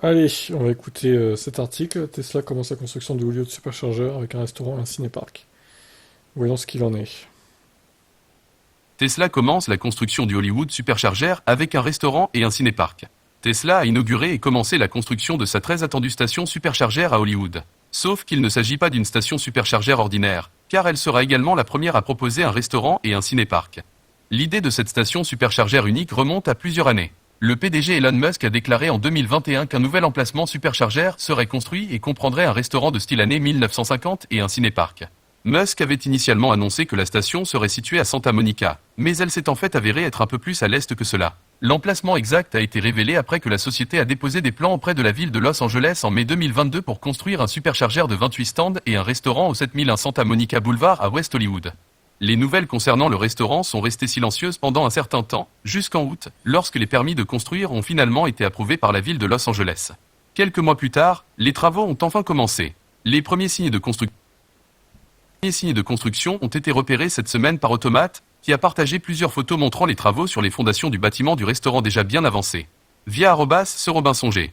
Allez, on va écouter cet article. Tesla commence la construction de Hollywood Supercharger avec un restaurant et un cinéparc. Voyons ce qu'il en est. Tesla commence la construction du Hollywood Supercharger avec un restaurant et un cinéparc. Tesla a inauguré et commencé la construction de sa très attendue station Supercharger à Hollywood. Sauf qu'il ne s'agit pas d'une station Supercharger ordinaire, car elle sera également la première à proposer un restaurant et un cinéparc. L'idée de cette station Supercharger unique remonte à plusieurs années. Le PDG Elon Musk a déclaré en 2021 qu'un nouvel emplacement Supercharger serait construit et comprendrait un restaurant de style année 1950 et un cinéparc. Musk avait initialement annoncé que la station serait située à Santa Monica, mais elle s'est en fait avérée être un peu plus à l'est que cela. L'emplacement exact a été révélé après que la société a déposé des plans auprès de la ville de Los Angeles en mai 2022 pour construire un superchargeur de 28 stands et un restaurant au 7001 Santa Monica Boulevard à West Hollywood. Les nouvelles concernant le restaurant sont restées silencieuses pendant un certain temps, jusqu'en août, lorsque les permis de construire ont finalement été approuvés par la ville de Los Angeles. Quelques mois plus tard, les travaux ont enfin commencé. Les premiers signes de construction ont été repérés cette semaine par Automate, qui a partagé plusieurs photos montrant les travaux sur les fondations du bâtiment du restaurant déjà bien avancé. Via @serobinsonger.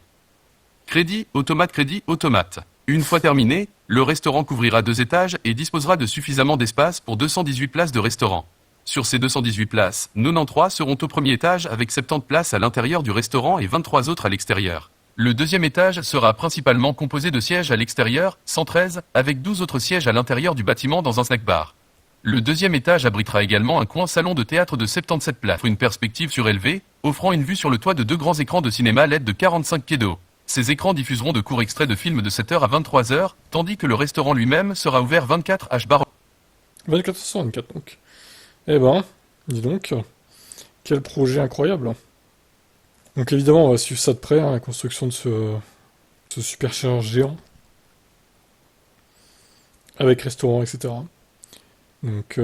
Crédit Automate. Une fois terminé, le restaurant couvrira 2 étages et disposera de suffisamment d'espace pour 218 places de restaurant. Sur ces 218 places, 93 seront au premier étage avec 70 places à l'intérieur du restaurant et 23 autres à l'extérieur. Le deuxième étage sera principalement composé de sièges à l'extérieur, 113, avec 12 autres sièges à l'intérieur du bâtiment dans un snack-bar. Le deuxième étage abritera également un coin salon de théâtre de 77 places, une perspective surélevée, offrant une vue sur le toit de 2 grands écrans de cinéma LED de 45 pieds de haut. Ces écrans diffuseront de courts extraits de films de 7h à 23h, tandis que le restaurant lui-même sera ouvert 24h. 24 sur 24 donc. Eh ben, dis donc, quel projet incroyable. Donc évidemment, on va suivre ça de près, hein, la construction de ce superchargeur géant. Avec restaurant, etc. Donc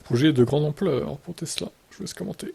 projet de grande ampleur pour Tesla. Je vous laisse commenter.